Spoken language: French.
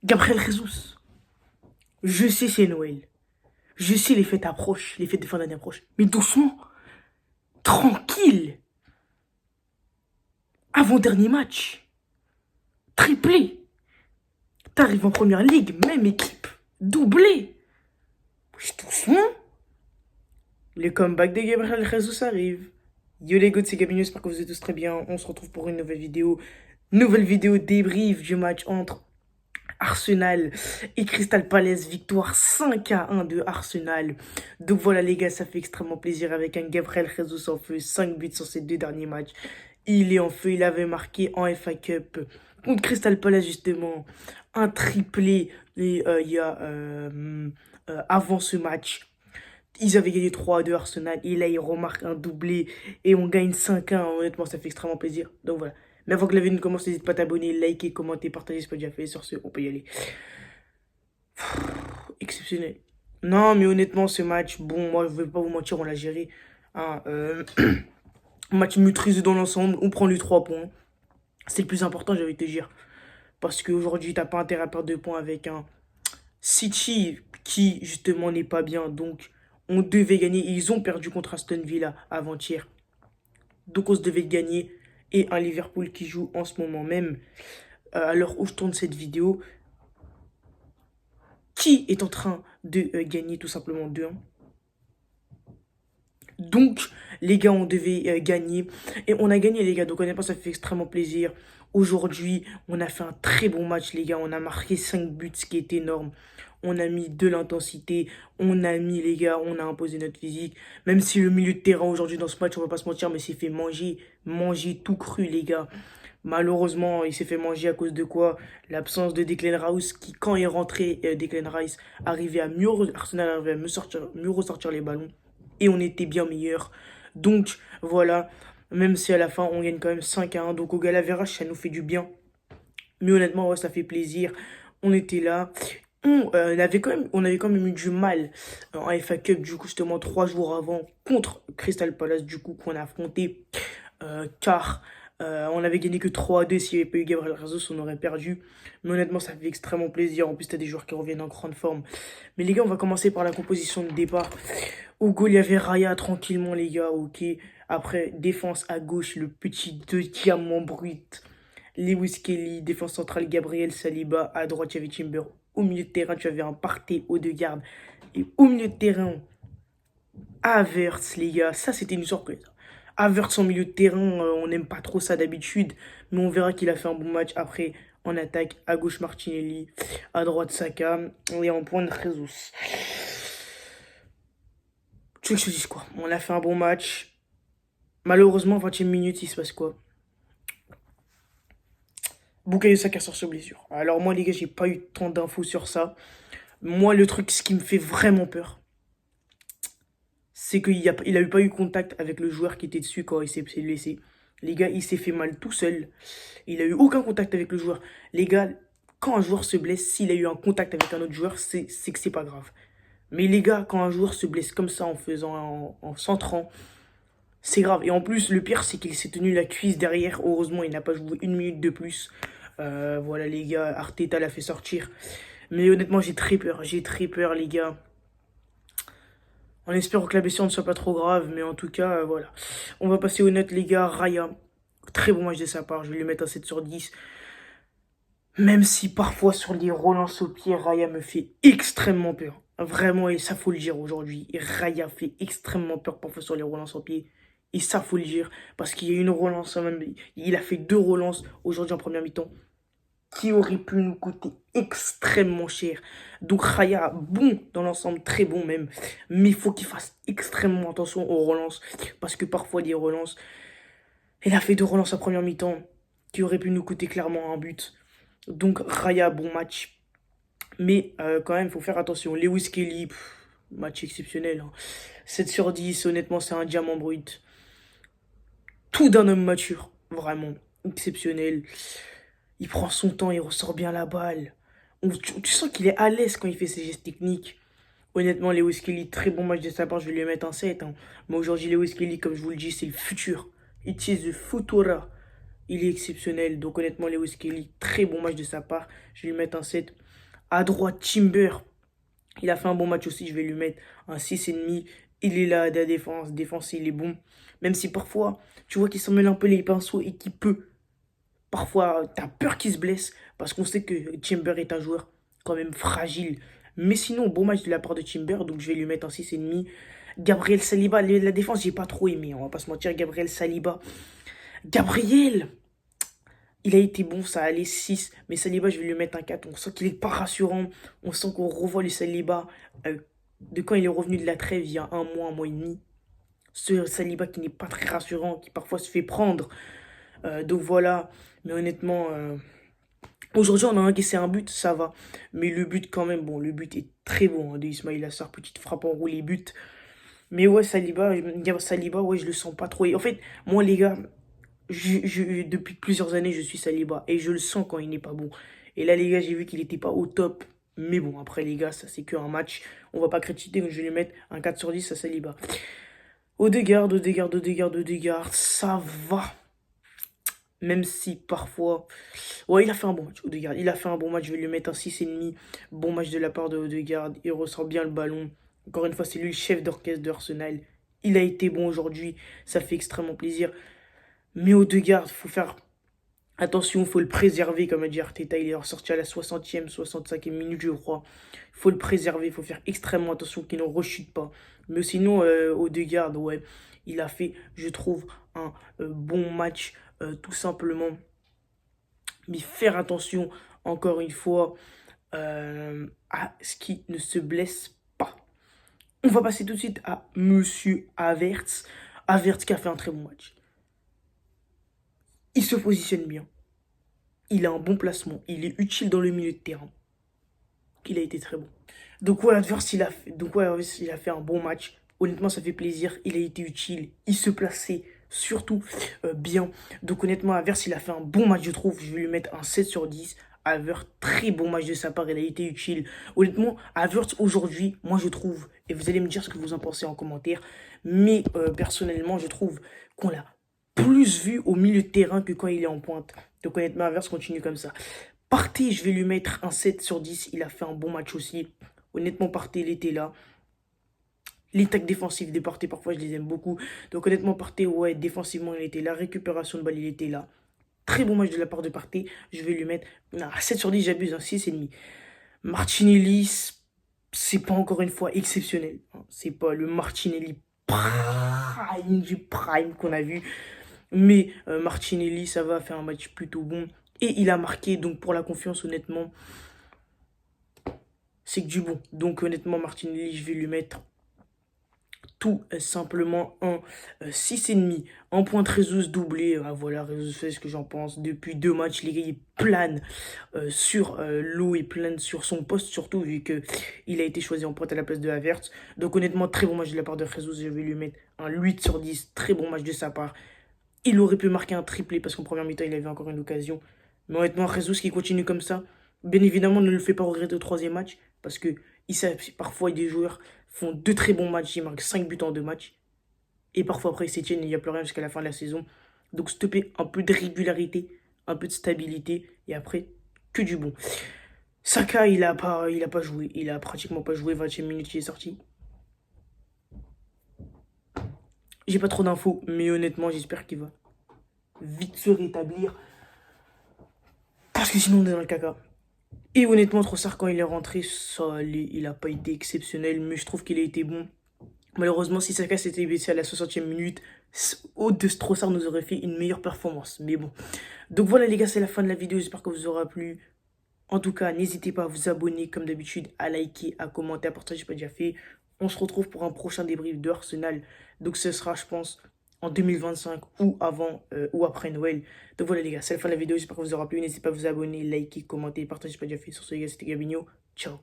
Gabriel Jesus, je sais c'est Noël. Je sais les fêtes approchent, les fêtes de fin d'année approchent. Mais doucement, tranquille. Avant-dernier match, triplé. T'arrives en première ligue, même équipe, doublé. Doucement. Le comeback de Gabriel Jesus arrive. Yo les gars, c'est Gabino, j'espère que vous êtes tous très bien. On se retrouve pour une nouvelle vidéo. Nouvelle vidéo débrief du match entre Arsenal et Crystal Palace, victoire 5-1 de Arsenal. Donc voilà les gars, ça fait extrêmement plaisir avec un Gabriel Jesus en feu, 5 buts sur ces deux derniers matchs. Il est en feu, il avait marqué en FA Cup contre Crystal Palace justement, un triplé avant ce match. Ils avaient gagné 3-2 Arsenal et là ils remarquent un doublé et on gagne 5-1. Honnêtement, ça fait extrêmement plaisir. Donc voilà. Mais avant que la vidéo commence, n'hésite pas à t'abonner, liker, commenter, partager, c'est pas déjà fait. Sur ce, on peut y aller. Exceptionnel. Non, mais honnêtement, ce match, bon, moi je vais pas vous mentir, on l'a géré. Hein, match maîtrisé dans l'ensemble, on prend les 3 points. C'est le plus important, j'avais te dire. Parce qu'aujourd'hui, t'as pas intérêt à perdre 2 points avec un City qui justement n'est pas bien. Donc on devait gagner. Ils ont perdu contre Aston Villa avant-hier. Donc on se devait gagner. Et un Liverpool qui joue en ce moment même, à l'heure où je tourne cette vidéo, qui est en train de gagner tout simplement 2-1. Donc, les gars, on devait gagner. Et on a gagné, les gars. Donc, honnêtement, ça fait extrêmement plaisir. Aujourd'hui, on a fait un très bon match, les gars. On a marqué 5 buts, ce qui est énorme. On a mis de l'intensité. On a mis, les gars, on a imposé notre physique. Même si le milieu de terrain, aujourd'hui, dans ce match, on va pas se mentir, mais s'est fait manger. Manger tout cru, les gars. Malheureusement, il s'est fait manger à cause de quoi? L'absence de Declan Rice, qui, quand il est rentré, Declan Rice, arrivait à Arsenal arrivait à mieux ressortir les ballons et on était bien meilleur. Donc voilà, même si à la fin on gagne quand même 5-1, donc au Galaverage ça nous fait du bien. Mais honnêtement, ouais, ça fait plaisir. On était là. On avait quand même eu du mal en FA Cup, du coup, justement, 3 jours avant, contre Crystal Palace, du coup, qu'on a affronté. Car on avait gagné que 3-2. S'il n'y avait pas eu Gabriel Jesus, on aurait perdu. Mais honnêtement, ça fait extrêmement plaisir. En plus, tu as des joueurs qui reviennent en grande forme. Mais les gars, on va commencer par la composition de départ. Au goal, il y avait Raya tranquillement, les gars. Ok. Après, défense à gauche, le petit 2 diamant brut. Lewis Kelly, défense centrale, Gabriel Saliba. À droite, il y avait Timber. Au milieu de terrain, tu avais un Partey, Odegaard. Et au milieu de terrain, Havertz, les gars. Ça, c'était une surprise. Havertz en milieu de terrain, on n'aime pas trop ça d'habitude. Mais on verra qu'il a fait un bon match. Après, en attaque, à gauche, Martinelli. À droite, Saka. Et en pointe, Jesus. Tu veux que je te dise quoi? On a fait un bon match. Malheureusement, 20e minute, il se passe quoi? Bukayo Saka sort sur blessure. Alors moi, les gars, j'ai pas eu tant d'infos sur ça. Moi, le truc, ce qui me fait vraiment peur, c'est qu'il a eu pas eu contact avec le joueur qui était dessus quand il s'est blessé. Les gars, il s'est fait mal tout seul. Il a eu aucun contact avec le joueur. Les gars, quand un joueur se blesse, s'il a eu un contact avec un autre joueur, c'est que c'est pas grave. Mais les gars, quand un joueur se blesse comme ça en centrant, c'est grave. Et en plus, le pire, c'est qu'il s'est tenu la cuisse derrière. Heureusement, il n'a pas joué 1 minute de plus. Voilà, les gars, Arteta l'a fait sortir. Mais honnêtement, j'ai très peur. J'ai très peur, les gars. On espère que la blessure ne soit pas trop grave. Mais en tout cas, voilà. On va passer aux notes, les gars. Raya, très bon match de sa part. Je vais lui mettre un 7 sur 10. Même si parfois, sur les relances au pied, Raya me fait extrêmement peur. Vraiment, et ça, faut le dire aujourd'hui. Et Raya fait extrêmement peur parfois sur les relances au pied. Et ça, faut le dire. Parce qu'il y a une relance, même. Il a fait 2 relances aujourd'hui en première mi-temps qui aurait pu nous coûter extrêmement cher. Donc Raya, bon dans l'ensemble, très bon même. Mais il faut qu'il fasse extrêmement attention aux relances. Parce que parfois, des relances... Il a fait 2 relances en première mi-temps qui auraient pu nous coûter clairement un but. Donc Raya, bon match. Mais quand même, il faut faire attention. Lewis Kelly, match exceptionnel. Hein. 7 sur 10, honnêtement, c'est un diamant brut. Tout d'un homme mature, vraiment exceptionnel. Il prend son temps, il ressort bien la balle. Tu sens qu'il est à l'aise quand il fait ses gestes techniques. Honnêtement, Lewis Kelly, très bon match de sa part, je vais lui mettre un 7. Hein. Mais aujourd'hui, Lewis Kelly, comme je vous le dis, c'est le futur. It is the futura. il est exceptionnel. Donc honnêtement, Lewis Kelly, très bon match de sa part. Je vais lui mettre un 7. À droite, Timber. Il a fait un bon match aussi, je vais lui mettre un 6,5. Il est là, de la défense. Défense, il est bon. Même si parfois, tu vois qu'il s'en mêle un peu les pinceaux et qu'il peut. Parfois, t'as peur qu'il se blesse. Parce qu'on sait que Timber est un joueur quand même fragile. Mais sinon, bon match de la part de Timber. Donc je vais lui mettre un 6,5. Gabriel Saliba, la défense, j'ai pas trop aimé. On va pas se mentir, Gabriel Saliba. Gabriel, il a été bon, ça allait 6. Mais Saliba, je vais lui mettre un 4. On sent qu'il est pas rassurant. On sent qu'on revoit le Saliba de quand il est revenu de la trêve il y a un mois et demi. Ce Saliba qui n'est pas très rassurant, qui parfois se fait prendre. Donc voilà. Mais honnêtement, aujourd'hui, on a encaissé un but, ça va. Mais le but, quand même, bon, le but est très bon de Ismaïla Assar. Petite frappe en roue, les buts. Mais ouais, Saliba, ouais, je le sens pas trop. Et en fait, moi, les gars, depuis plusieurs années, je suis Saliba. Et je le sens quand il n'est pas bon. Et là, les gars, j'ai vu qu'il n'était pas au top. Mais bon, après, les gars, ça, c'est qu'un match. On va pas critiquer, donc je vais lui mettre un 4 sur 10 à Saliba. Odegaard, ça va. Même si parfois... Ouais, il a fait un bon match, Odegaard. Il a fait un bon match, je vais lui mettre un 6,5. Bon match de la part de Odegaard. Il ressort bien le ballon. Encore une fois, c'est lui le chef d'orchestre de Arsenal. Il a été bon aujourd'hui. Ça fait extrêmement plaisir. Mais Odegaard, faut faire attention, faut le préserver, comme a dit Arteta. Il est ressorti à la 60e, 65e minute, je crois. Faut le préserver, faut faire extrêmement attention qu'il ne rechute pas. Mais sinon, Odegaard, ouais, il a fait, je trouve, un bon match, tout simplement. Mais faire attention, encore une fois, à ce qui ne se blesse pas. On va passer tout de suite à Monsieur Havertz. Havertz qui a fait un très bon match. Il se positionne bien. Il a un bon placement. Il est utile dans le milieu de terrain. Il a été très bon. Donc ouais, Havertz, il a fait un bon match. Honnêtement, ça fait plaisir. Il a été utile. Il se plaçait surtout bien. Donc honnêtement, Havertz, il a fait un bon match, je trouve. Je vais lui mettre un 7 sur 10. Havertz, très bon match de sa part. Il a été utile. Honnêtement, Havertz, aujourd'hui, moi, je trouve, et vous allez me dire ce que vous en pensez en commentaire, mais personnellement, je trouve qu'on l'a plus vu au milieu de terrain que quand il est en pointe. Donc honnêtement, Havertz continue comme ça. Partey, je vais lui mettre un 7 sur 10. Il a fait un bon match aussi. Honnêtement, Partey, il était là. Les tacs défensifs de Partey, parfois, je les aime beaucoup. Donc honnêtement, Partey, ouais, défensivement, il était là. Récupération de balle, il était là. Très bon match de la part de Partey. Je vais lui mettre un 7 sur 10, j'abuse, un 6,5. Martinelli, c'est pas encore une fois exceptionnel. C'est pas le Martinelli prime du prime qu'on a vu. Mais Martinelli, ça va faire un match plutôt bon. Et il a marqué, donc pour la confiance, honnêtement, c'est que du bon. Donc honnêtement, Martinelli, je vais lui mettre tout simplement un 6,5. En point de Jesus doublé. Voilà, Jesus fait ce que j'en pense. Depuis 2 matchs, les gars, il plane sur l'eau, il plane sur son poste, surtout vu qu'il a été choisi en pointe à la place de Havertz. Donc honnêtement, très bon match de la part de Jesus. Je vais lui mettre un 8 sur 10. Très bon match de sa part. Il aurait pu marquer un triplé parce qu'en première mi-temps, il avait encore une occasion. Mais honnêtement, Jesus qui continue comme ça, bien évidemment, ne le fait pas regretter au troisième match. Parce que parfois, des joueurs font 2 très bons matchs, ils marquent 5 buts en 2 matchs. Et parfois, après, ils s'étiennent et il n'y a plus rien jusqu'à la fin de la saison. Donc, s'il te plaît, un peu de régularité, un peu de stabilité. Et après, que du bon. Saka, il a pas joué. Il a pratiquement pas joué. 20e minute, il est sorti. J'ai pas trop d'infos, mais honnêtement, j'espère qu'il va vite se rétablir. Parce que sinon, on est dans le caca. Et honnêtement, Trossard, quand il est rentré, il a pas été exceptionnel, mais je trouve qu'il a été bon. Malheureusement, si Saka s'était blessé à la 60e minute, Aude de Trossard nous aurait fait une meilleure performance. Mais bon. Donc voilà les gars, c'est la fin de la vidéo. J'espère que vous aura plu. En tout cas, n'hésitez pas à vous abonner comme d'habitude, à liker, à commenter, à partager, pas déjà fait. On se retrouve pour un prochain débrief de Arsenal. Donc ce sera, je pense, en 2025 ou avant ou après Noël. Donc voilà les gars, c'est la fin de la vidéo. J'espère que vous aura plu. N'hésitez pas à vous abonner, liker, commenter, partager, pas déjà fait. Sur ce les gars, c'était Gabinho. Ciao.